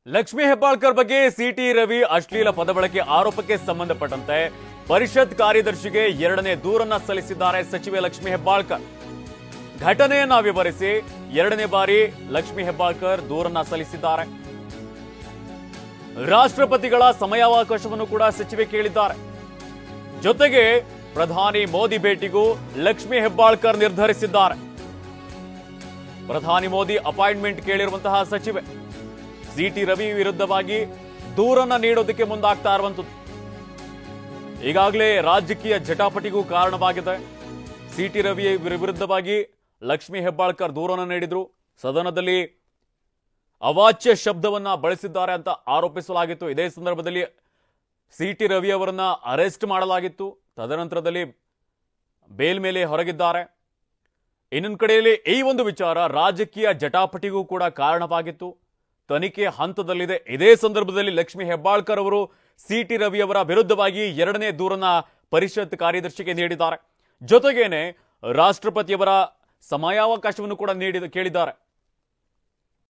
ಲಕ್ಷ್ಮೀ ಹೆಬ್ಬಾಳ್ಕರ್ ಬಗ್ಗೆ ಸಿಟಿ ರವಿ ಅಶ್ಲೀಲ ಪದಬಳಕೆ ಆರೋಪಕ್ಕೆ ಸಂಬಂಧಪಟ್ಟಂತೆ ಪರಿಷತ್ ಕಾರ್ಯದರ್ಶಿಗೆ ಎರಡನೇ ದೂರನ್ನ ಸಲ್ಲಿಸಿದ್ದಾರೆ ಸಚಿವೆ ಲಕ್ಷ್ಮೀ ಹೆಬ್ಬಾಳ್ಕರ್. ಘಟನೆಯನ್ನ ವಿವರಿಸಿ ಎರಡನೇ ಬಾರಿ ಲಕ್ಷ್ಮೀ ಹೆಬ್ಬಾಳ್ಕರ್ ದೂರನ್ನ ಸಲ್ಲಿಸಿದ್ದಾರೆ. ರಾಷ್ಟ್ರಪತಿಗಳ ಸಮಯಾವಕಾಶವನ್ನು ಕೂಡ ಸಚಿವೆ ಕೇಳಿದ್ದಾರೆ. ಜೊತೆಗೆ ಪ್ರಧಾನಿ ಮೋದಿ ಭೇಟಿಗೂ ಲಕ್ಷ್ಮೀ ಹೆಬ್ಬಾಳ್ಕರ್ ನಿರ್ಧರಿಸಿದ್ದಾರೆ. ಪ್ರಧಾನಿ ಮೋದಿ ಅಪಾಯಿಂಟ್ಮೆಂಟ್ ಕೇಳಿರುವಂತಹ ಸಚಿವೆ ಸಿಟಿ ರವಿ ವಿರುದ್ಧವಾಗಿ ದೂರನ್ನ ನೀಡೋದಕ್ಕೆ ಮುಂದಾಗ್ತಾ ಇರುವಂತದ್ದು ಈಗಾಗಲೇ ರಾಜಕೀಯ ಜಟಾಪಟಿಗೂ ಕಾರಣವಾಗಿದೆ. ಸಿಟಿ ರವಿ ವಿರುದ್ಧವಾಗಿ ಲಕ್ಷ್ಮೀ ಹೆಬ್ಬಾಳ್ಕರ್ ದೂರನ್ನ ನೀಡಿದ್ರು. ಸದನದಲ್ಲಿ ಅವಾಚ್ಯ ಶಬ್ದವನ್ನ ಬಳಸಿದ್ದಾರೆ ಅಂತ ಆರೋಪಿಸಲಾಗಿತ್ತು. ಇದೇ ಸಂದರ್ಭದಲ್ಲಿ ಸಿಟಿ ರವಿ ಅವರನ್ನ ಅರೆಸ್ಟ್ ಮಾಡಲಾಗಿತ್ತು. ತದನಂತರದಲ್ಲಿ ಬೇಲ್ ಮೇಲೆ ಹೊರಗಿದ್ದಾರೆ. ಇನ್ನೊಂದು ಕಡೆಯಲ್ಲಿ ಈ ಒಂದು ವಿಚಾರ ರಾಜಕೀಯ ಜಟಾಪಟಿಗೂ ಕೂಡ ಕಾರಣವಾಗಿತ್ತು. ತನಿಖೆ ಹಂತದಲ್ಲಿದೆ. ಇದೇ ಸಂದರ್ಭದಲ್ಲಿ ಲಕ್ಷ್ಮೀ ಹೆಬ್ಬಾಳ್ಕರ್ ಅವರು ಸಿಟಿ ರವಿ ಅವರ ವಿರುದ್ಧವಾಗಿ ಎರಡನೇ ದೂರನ್ನ ಪರಿಷತ್ ಕಾರ್ಯದರ್ಶಿಗೆ ನೀಡಿದ್ದಾರೆ. ಜೊತೆಗೇನೆ ರಾಷ್ಟ್ರಪತಿಯವರ ಸಮಯಾವಕಾಶವನ್ನು ಕೂಡ ಕೇಳಿದ್ದಾರೆ.